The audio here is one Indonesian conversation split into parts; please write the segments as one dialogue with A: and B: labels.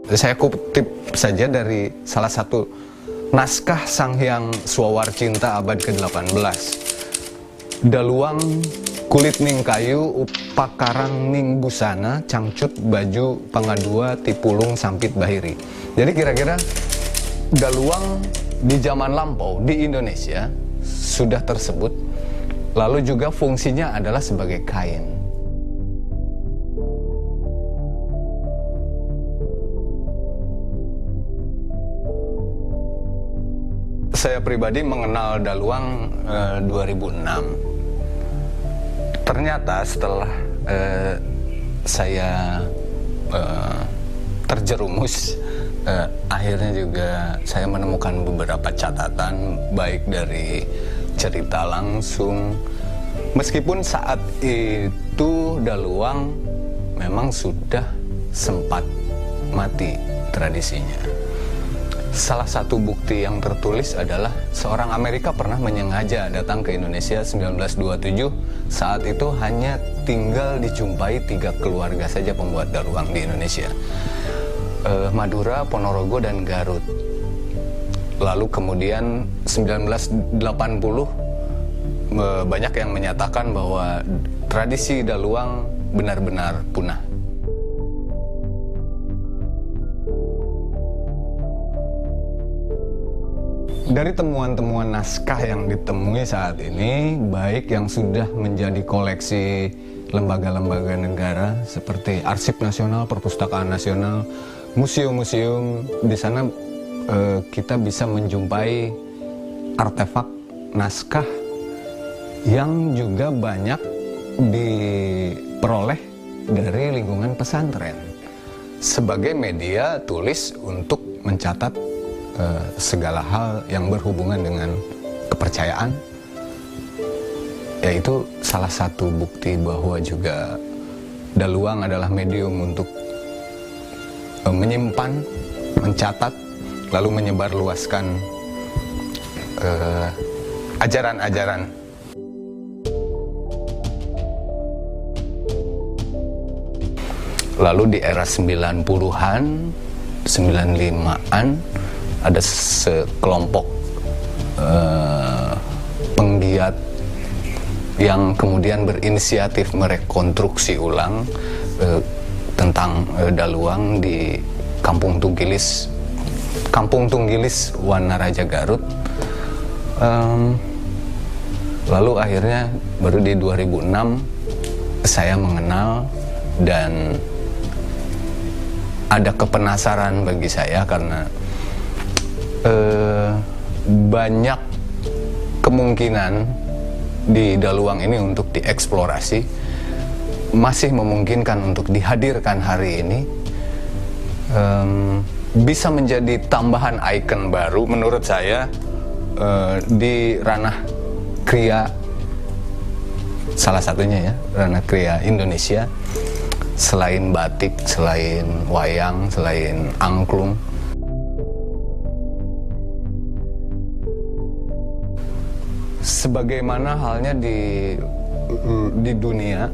A: Saya kutip saja dari salah satu naskah Sang Hyang Swawarcinta abad ke-18. Daluang kulit ning kayu, upakarang ning busana, cangcut baju pangadua, tipulung sampit bahiri. Jadi kira-kira daluang di zaman lampau di Indonesia sudah tersebut, lalu juga fungsinya adalah sebagai kain. Saya pribadi mengenal daluang 2006. Ternyata setelah saya terjerumus, akhirnya juga saya menemukan beberapa catatan baik dari cerita langsung. Meskipun saat itu daluang memang sudah sempat mati tradisinya. Salah satu bukti yang tertulis adalah seorang Amerika pernah menyengaja datang ke Indonesia 1927. Saat itu hanya tinggal dijumpai 3 keluarga saja pembuat daluang di Indonesia. Madura, Ponorogo, dan Garut. Lalu kemudian 1980 banyak yang menyatakan bahwa tradisi daluang benar-benar punah. Dari temuan-temuan naskah yang ditemui saat ini, baik yang sudah menjadi koleksi lembaga-lembaga negara seperti Arsip Nasional, Perpustakaan Nasional, museum-museum, di sana kita bisa menjumpai artefak naskah yang juga banyak diperoleh dari lingkungan pesantren sebagai media tulis untuk mencatat segala hal yang berhubungan dengan kepercayaan, yaitu salah satu bukti bahwa juga daluang adalah medium untuk menyimpan, mencatat, lalu menyebarluaskan ajaran-ajaran. Lalu di era 90-an, 95-an, ada sekelompok penggiat yang kemudian berinisiatif merekonstruksi ulang tentang daluang di Kampung Tunggilis, Wanaraja, Garut. Lalu akhirnya baru di 2006 saya mengenal dan ada kepenasaran bagi saya karena banyak kemungkinan di daluang ini untuk dieksplorasi, masih memungkinkan untuk dihadirkan hari ini, bisa menjadi tambahan ikon baru menurut saya di ranah kriya, salah satunya ya, ranah kriya Indonesia, selain batik, selain wayang, selain angklung. Sebagaimana halnya di dunia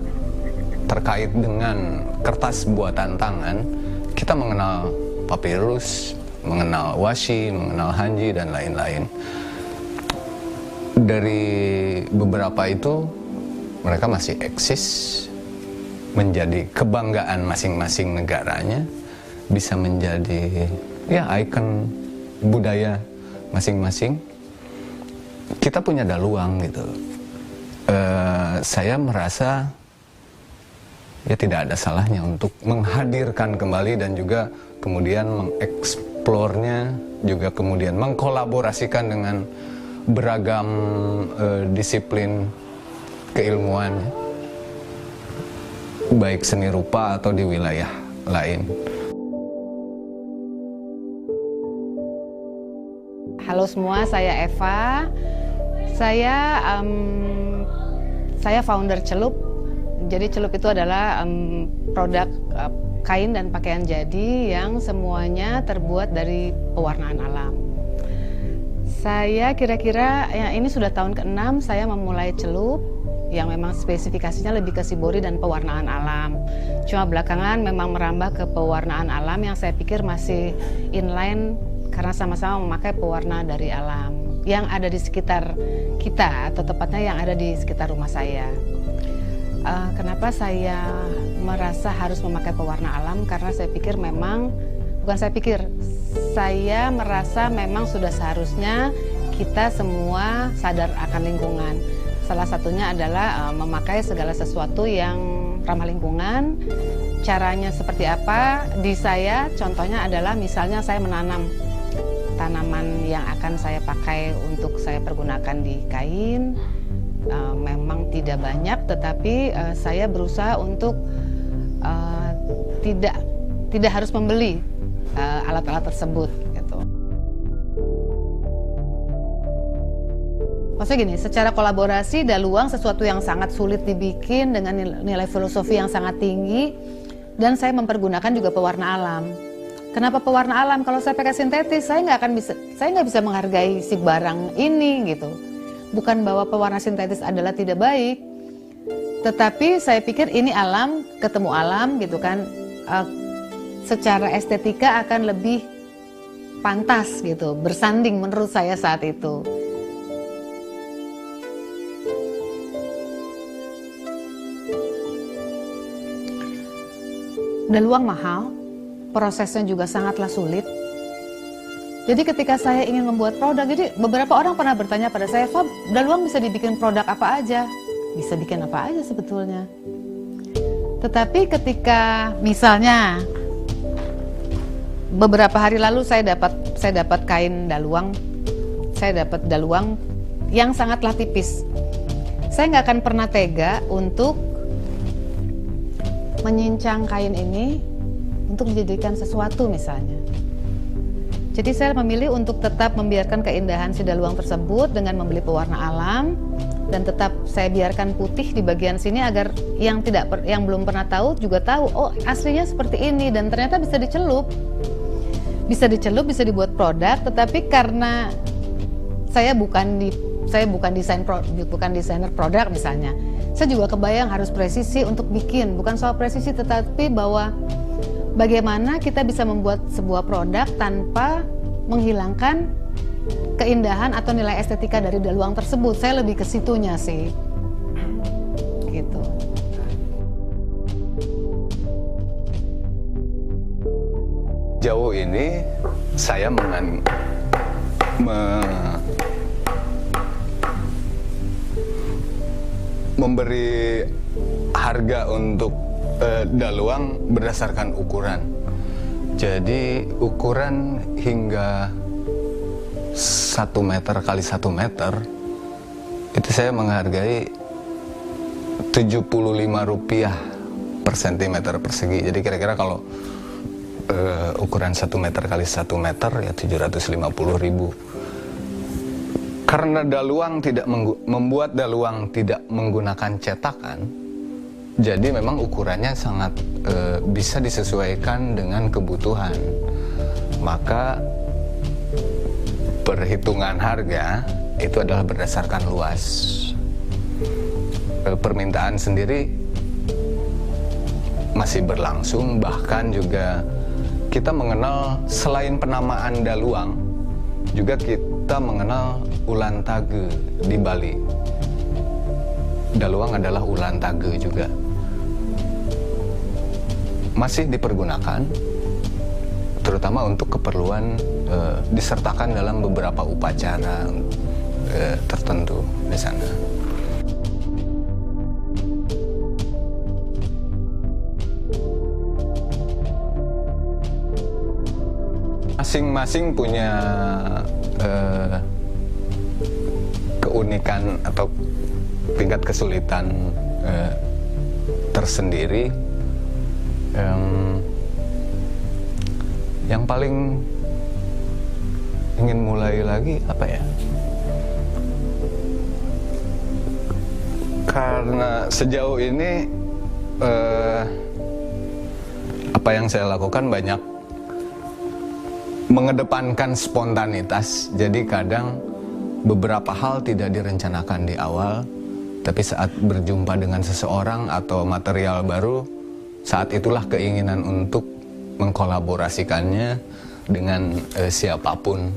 A: terkait dengan kertas buatan tangan, kita mengenal papirus, mengenal washi, mengenal hanji, dan lain-lain. Dari beberapa itu, mereka masih eksis, menjadi kebanggaan masing-masing negaranya, bisa menjadi ya ikon budaya masing-masing. Kita punya daluang gitu. Saya merasa ya tidak ada salahnya untuk menghadirkan kembali dan juga kemudian mengeksplornya, juga kemudian mengkolaborasikan dengan beragam disiplin keilmuan, baik seni rupa atau di wilayah lain.
B: Halo semua, saya Eva. Saya founder Celup. Jadi Celup itu adalah produk kain dan pakaian jadi yang semuanya terbuat dari pewarnaan alam. Saya kira-kira ya ini sudah tahun ke-6 saya memulai Celup. yang memang spesifikasinya lebih ke shibori dan pewarnaan alam. Cuma belakangan memang merambah ke pewarnaan alam yang saya pikir masih inline karena sama-sama memakai pewarna dari alam yang ada di sekitar kita, atau tepatnya yang ada di sekitar rumah saya. Kenapa saya merasa harus memakai pewarna alam? Karena saya pikir memang, saya merasa memang sudah seharusnya kita semua sadar akan lingkungan. Salah satunya adalah memakai segala sesuatu yang ramah lingkungan. Caranya seperti apa? Di saya contohnya adalah misalnya saya menanam tanaman yang akan saya pakai untuk saya pergunakan di kain. Memang tidak banyak, tetapi saya berusaha untuk tidak harus membeli alat-alat tersebut gitu. Maksudnya gini, secara kolaborasi daluang sesuatu yang sangat sulit dibikin dengan nilai filosofi yang sangat tinggi, dan saya mempergunakan juga pewarna alam. Kenapa pewarna alam? Kalau saya pakai sintetis, saya nggak bisa menghargai si barang ini gitu. Bukan bahwa pewarna sintetis adalah tidak baik, tetapi saya pikir ini alam ketemu alam gitu kan, secara estetika akan lebih pantas gitu, bersanding menurut saya saat itu. Daluang mahal, prosesnya juga sangatlah sulit. Jadi ketika saya ingin membuat produk, jadi beberapa orang pernah bertanya pada saya, Fab, daluang bisa dibikin produk apa aja? Bisa bikin apa aja sebetulnya. Tetapi ketika misalnya beberapa hari lalu saya dapat kain daluang, saya dapat daluang yang sangatlah tipis. Saya nggak akan pernah tega untuk menyincang kain ini untuk dijadikan sesuatu misalnya. Jadi saya memilih untuk tetap membiarkan keindahan si daluang tersebut dengan membeli pewarna alam, dan tetap saya biarkan putih di bagian sini agar yang belum pernah tahu juga tahu, oh aslinya seperti ini, dan ternyata bisa dicelup, bisa dibuat produk. Tetapi karena saya bukan desainer produk misalnya, saya juga kebayang harus presisi untuk bikin, bukan soal presisi tetapi bahwa bagaimana kita bisa membuat sebuah produk tanpa menghilangkan keindahan atau nilai estetika dari daluang tersebut. Saya lebih ke situnya sih. Gitu.
A: Jauh ini saya memberi harga untuk daluang berdasarkan ukuran. Jadi ukuran hingga 1 meter kali 1 meter itu saya menghargai Rp75 per sentimeter persegi. Jadi kira-kira kalau ukuran 1 meter kali 1 meter ya 750.000. Karena membuat daluang tidak menggunakan cetakan, jadi memang ukurannya sangat bisa disesuaikan dengan kebutuhan. Maka perhitungan harga itu adalah berdasarkan luas. Permintaan sendiri masih berlangsung, bahkan juga kita mengenal selain penamaan daluang, juga kita mengenal ulan tage di Bali. Daluang adalah ulan tage juga. Masih dipergunakan, terutama untuk keperluan disertakan dalam beberapa upacara tertentu di sana. Masing-masing punya keunikan atau tingkat kesulitan tersendiri. Yang paling ingin mulai lagi apa ya? Karena sejauh ini apa yang saya lakukan banyak mengedepankan spontanitas. Jadi kadang beberapa hal tidak direncanakan di awal, Tapi saat berjumpa dengan seseorang atau material baru, saat itulah keinginan untuk mengkolaborasikannya dengan siapapun